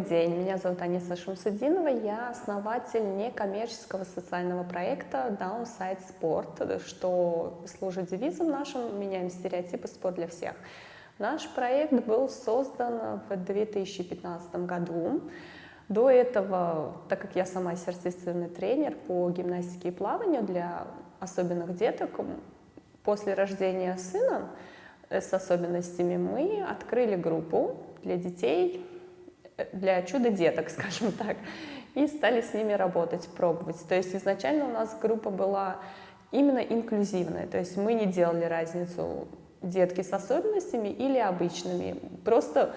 день, меня зовут Аниса Шамсудинова, я основатель некоммерческого социального проекта Downside Sport, что служит девизом нашим «Меняем стереотипы. Спорт для всех». Наш проект был создан в 2015 году. До этого, так как я сама сертифицированный тренер по гимнастике и плаванию для особенных деток, после рождения сына с особенностями мы открыли группу для детей, для чудо-деток, скажем так, и стали с ними работать, пробовать. То есть изначально у нас группа была именно инклюзивная, то есть мы не делали разницу детки с особенностями или обычными. Просто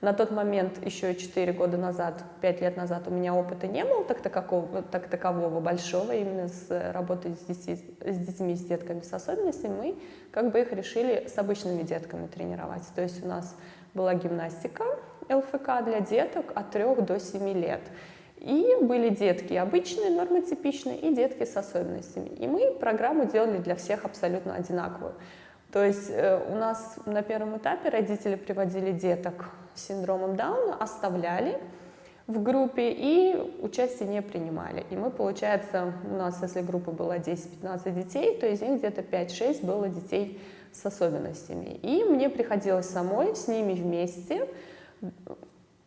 на тот момент, еще 4 года назад, 5 лет назад, у меня опыта не было так такового большого, именно с работой с детьми, с детками с особенностями, мы как бы их решили с обычными детками тренировать. То есть у нас была гимнастика, ЛФК для деток от 3 до 7 лет. И были детки обычные, нормотипичные, и детки с особенностями. И мы программу делали для всех абсолютно одинаковую. То есть у нас на первом этапе родители приводили деток с синдромом Дауна, оставляли в группе и участие не принимали. И мы, получается, у нас, если группа была 10-15 детей, то из них где-то 5-6 было детей с особенностями. И мне приходилось самой с ними вместе.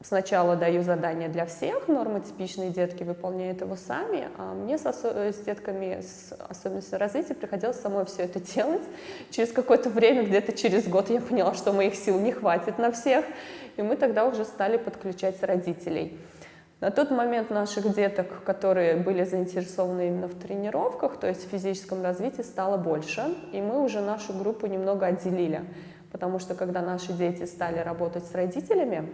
Сначала даю задание для всех, нормотипичные детки выполняют его сами, а мне с детками с особенностью развития приходилось самой все это делать. Через какое-то время, где-то через год, я поняла, что моих сил не хватит на всех, и мы тогда уже стали подключать родителей. На тот момент наших деток, которые были заинтересованы именно в тренировках, то есть в физическом развитии, стало больше, и мы уже нашу группу немного отделили, потому что когда наши дети стали работать с родителями,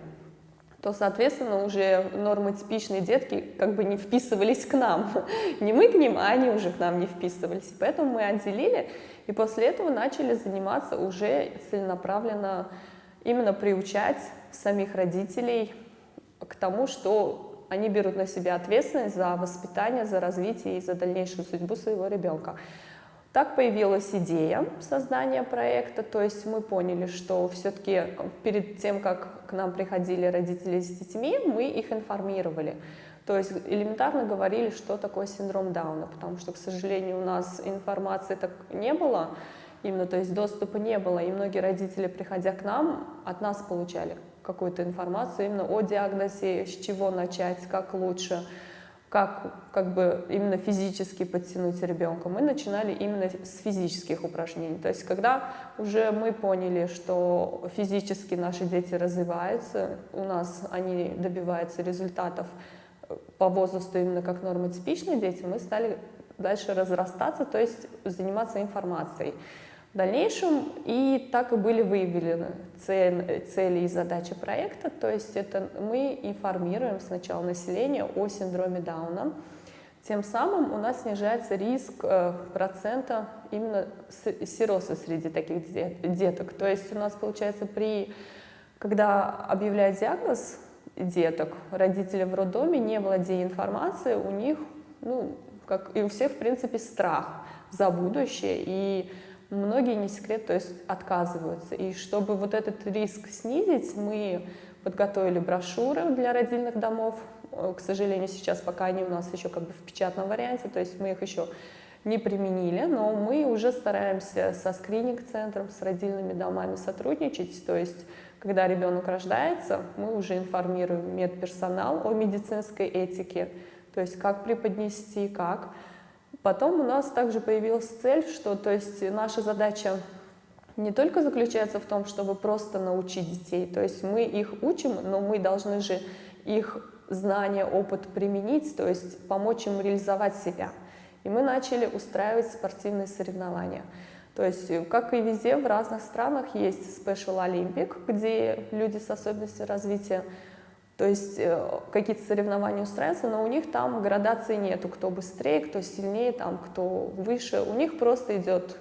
то, соответственно, уже нормотипичные детки как бы не вписывались к нам. Не мы к ним, а они уже к нам не вписывались. Поэтому мы отделили, и после этого начали заниматься уже целенаправленно, именно приучать самих родителей к тому, что они берут на себя ответственность за воспитание, за развитие и за дальнейшую судьбу своего ребенка. Так появилась идея создания проекта, то есть мы поняли, что все-таки перед тем, как к нам приходили родители с детьми, мы их информировали. То есть элементарно говорили, что такое синдром Дауна, потому что, к сожалению, у нас информации так не было, именно, то есть доступа не было, и многие родители, приходя к нам, от нас получали какую-то информацию именно о диагнозе, с чего начать, как лучше, как бы именно физически подтянуть ребенка. Мы начинали именно с физических упражнений. То есть когда уже мы поняли, что физически наши дети развиваются, у нас они добиваются результатов по возрасту именно как нормотипичные дети, мы стали дальше разрастаться, то есть заниматься информацией. В дальнейшем и так и были выявлены цели и задачи проекта, то есть это мы информируем сначала население о синдроме Дауна, тем самым у нас снижается риск процента именно сирроза среди таких деток. То есть у нас получается, когда объявляют диагноз деток, родители в роддоме, не владея информацией, у них, как и у всех, в принципе, страх за будущее, и многие, не секрет, то есть отказываются. И чтобы вот этот риск снизить, мы подготовили брошюры для родильных домов. К сожалению, сейчас пока они у нас еще как бы в печатном варианте, то есть мы их еще не применили, но мы уже стараемся со скрининг-центром, с родильными домами сотрудничать. То есть, когда ребенок рождается, мы уже информируем медперсонал о медицинской этике, то есть как преподнести, как. Потом у нас также появилась цель, что, то есть, наша задача не только заключается в том, чтобы просто научить детей, то есть мы их учим, но мы должны же их знания, опыт применить, то есть помочь им реализовать себя. И мы начали устраивать спортивные соревнования. То есть, как и везде, в разных странах есть Special Olympic, где люди с особенностью развития, то есть какие-то соревнования устраиваются, но у них там градации нету, кто быстрее, кто сильнее, там, кто выше. У них просто идет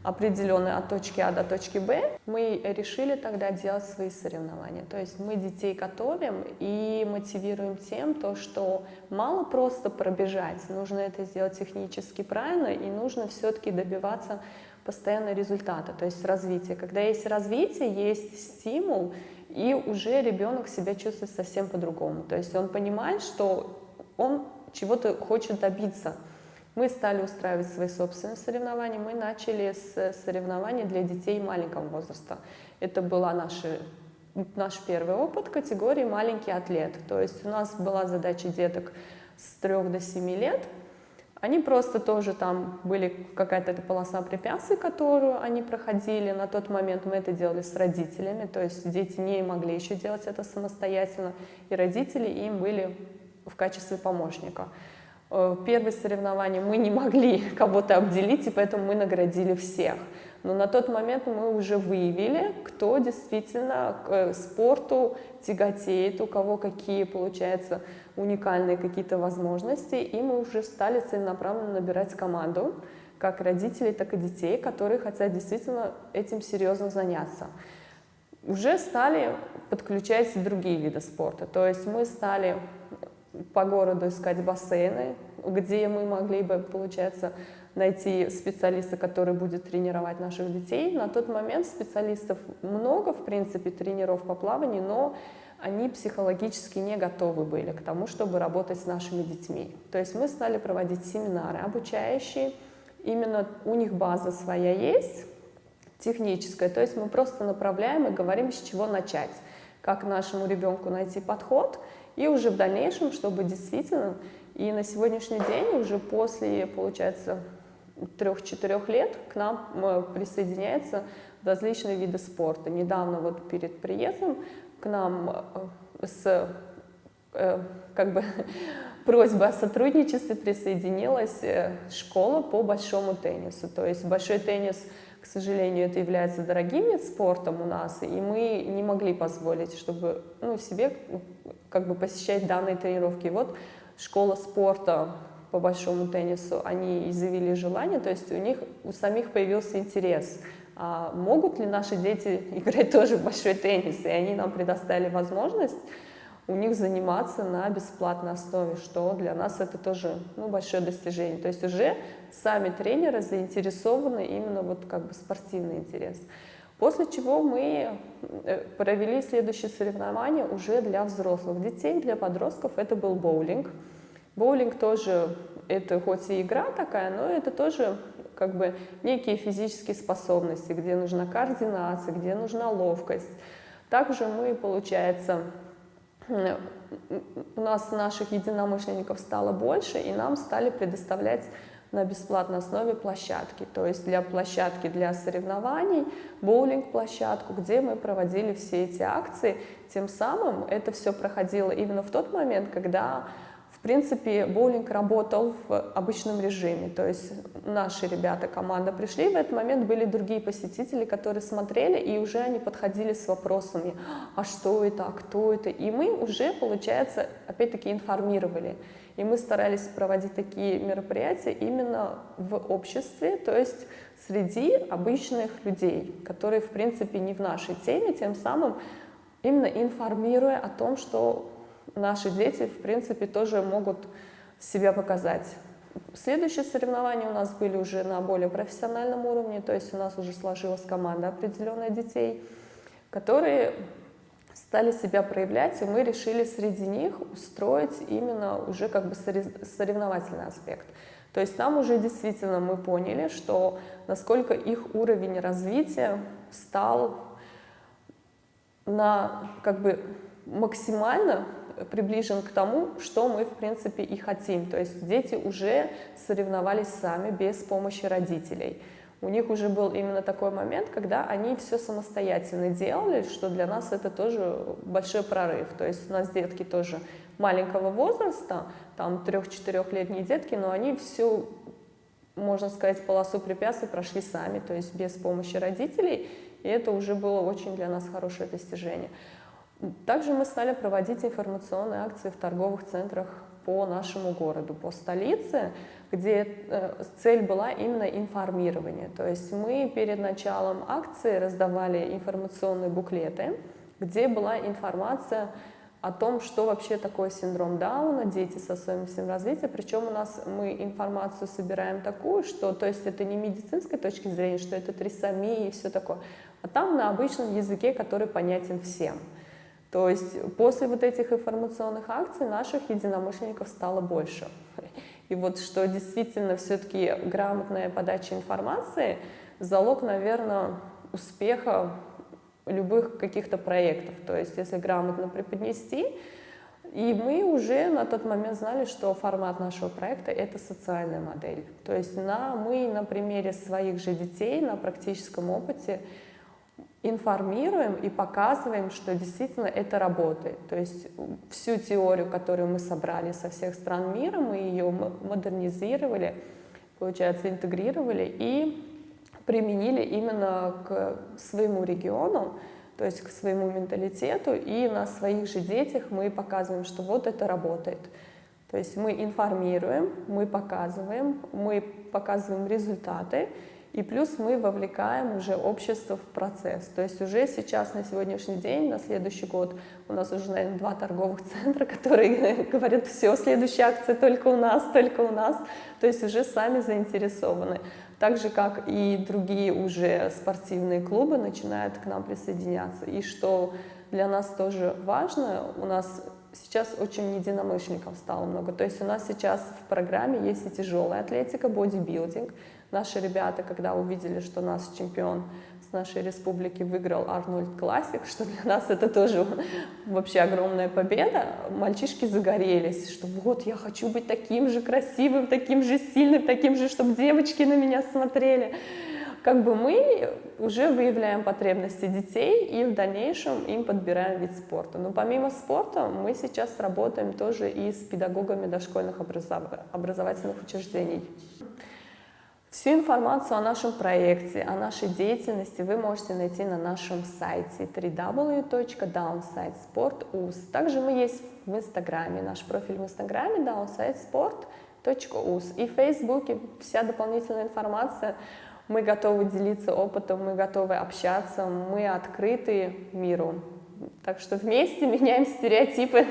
определенный от точки А до точки Б. Мы решили тогда делать свои соревнования. То есть мы детей готовим и мотивируем тем, что мало просто пробежать, нужно это сделать технически правильно, и нужно все-таки добиваться постоянные результаты, то есть развитие. Когда есть развитие, есть стимул, и уже ребенок себя чувствует совсем по-другому. То есть он понимает, что он чего-то хочет добиться. Мы стали устраивать свои собственные соревнования. Мы начали с соревнований для детей маленького возраста. Это был наш первый опыт категории «маленький атлет». То есть у нас была задача деток с 3 до 7 лет. Они просто тоже там были какая-то полоса препятствий, которую они проходили. На тот момент мы это делали с родителями, то есть дети не могли еще делать это самостоятельно, и родители им были в качестве помощника. Первые соревнования мы не могли кого-то обделить, и поэтому мы наградили всех. Но на тот момент мы уже выявили, кто действительно к спорту тяготеет, у кого какие, получается, уникальные какие-то возможности, и мы уже стали целенаправленно набирать команду, как родителей, так и детей, которые хотят действительно этим серьезно заняться. Уже стали подключать другие виды спорта, то есть мы стали по городу искать бассейны, где мы могли бы, получается, найти специалиста, который будет тренировать наших детей. На тот момент специалистов много, в принципе, тренеров по плаванию, но они психологически не готовы были к тому, чтобы работать с нашими детьми. То есть мы стали проводить семинары обучающие, именно у них база своя есть, техническая, то есть мы просто направляем и говорим, с чего начать, как нашему ребенку найти подход, и уже в дальнейшем, чтобы действительно, и на сегодняшний день, уже после, получается, 3-4 лет к нам присоединяются различные виды спорта. Недавно, вот перед приездом, к нам просьба о сотрудничестве присоединилась школа по большому теннису. То есть большой теннис, к сожалению, это является дорогим видом спорта у нас, и мы не могли позволить, чтобы себе посещать данные тренировки. И вот школа спорта по большому теннису, они изъявили желание, то есть у самих появился интерес. А могут ли наши дети играть тоже в большой теннис? И они нам предоставили возможность у них заниматься на бесплатной основе, что для нас это тоже большое достижение. То есть уже сами тренеры заинтересованы именно спортивный интерес. После чего мы провели следующее соревнование уже для взрослых детей, для подростков. Это был боулинг. Боулинг тоже, это хоть и игра такая, но это тоже некие физические способности, где нужна координация, где нужна ловкость. Также мы, получается, у нас наших единомышленников стало больше, и нам стали предоставлять на бесплатной основе площадки. То есть площадки для соревнований, боулинг-площадку, где мы проводили все эти акции. Тем самым это все проходило именно в тот момент, когда, в принципе, боулинг работал в обычном режиме. То есть наши ребята, команда пришли, в этот момент были другие посетители, которые смотрели, и уже они подходили с вопросами: а что это, а кто это? И мы уже, получается, опять-таки информировали. И мы старались проводить такие мероприятия именно в обществе, то есть среди обычных людей, которые, в принципе, не в нашей теме, тем самым именно информируя о том, что наши дети, в принципе, тоже могут себя показать. Следующие соревнования у нас были уже на более профессиональном уровне, то есть у нас уже сложилась команда определенная детей, которые стали себя проявлять, и мы решили среди них устроить именно уже соревновательный аспект. То есть там уже действительно мы поняли, что насколько их уровень развития стал максимально приближен к тому, что мы, в принципе, и хотим. То есть дети уже соревновались сами, без помощи родителей. У них уже был именно такой момент, когда они все самостоятельно делали, что для нас это тоже большой прорыв. То есть у нас детки тоже маленького возраста, там 3-4-летние детки, но они всю, можно сказать, полосу препятствий прошли сами, то есть без помощи родителей, и это уже было очень для нас хорошее достижение. Также мы стали проводить информационные акции в торговых центрах по нашему городу, по столице, где цель была именно информирование. То есть мы перед началом акции раздавали информационные буклеты, где была информация о том, что вообще такое синдром Дауна, дети с особенностями развития. Причем мы информацию собираем такую, что, то есть это не медицинской точки зрения, что это трисомия и все такое, а там на обычном языке, который понятен всем. То есть после вот этих информационных акций наших единомышленников стало больше. И вот что действительно все-таки грамотная подача информации — залог, наверное, успеха любых каких-то проектов. То есть если грамотно преподнести, и мы уже на тот момент знали, что формат нашего проекта — это социальная модель. То есть мы на примере своих же детей, на практическом опыте информируем и показываем, что действительно это работает. То есть всю теорию, которую мы собрали со всех стран мира, мы ее модернизировали, получается, интегрировали и применили именно к своему региону, то есть к своему менталитету, и на своих же детях мы показываем, что вот это работает. То есть мы информируем, мы показываем результаты, и плюс мы вовлекаем уже общество в процесс. То есть уже сейчас, на сегодняшний день, на следующий год, у нас уже, наверное, 2 торговых центра, которые говорят: все, следующая акция только у нас, только у нас. То есть уже сами заинтересованы. Так же, как и другие уже спортивные клубы начинают к нам присоединяться. И что для нас тоже важно, у нас сейчас очень единомышленников стало много. То есть у нас сейчас в программе есть и тяжелая атлетика, бодибилдинг. Наши ребята, когда увидели, что наш чемпион с нашей республики выиграл Арнольд Классик, что для нас это тоже вообще огромная победа, мальчишки загорелись, что вот я хочу быть таким же красивым, таким же сильным, таким же, чтобы девочки на меня смотрели. Как бы мы уже выявляем потребности детей и в дальнейшем им подбираем вид спорта. Но помимо спорта мы сейчас работаем тоже и с педагогами дошкольных образовательных учреждений. Всю информацию о нашем проекте, о нашей деятельности вы можете найти на нашем сайте www.downsitesport.us. Также мы есть в Инстаграме, наш профиль в Инстаграме downsitesport.us. И в Фейсбуке вся дополнительная информация. Мы готовы делиться опытом, мы готовы общаться, мы открыты миру. Так что вместе меняем стереотипы.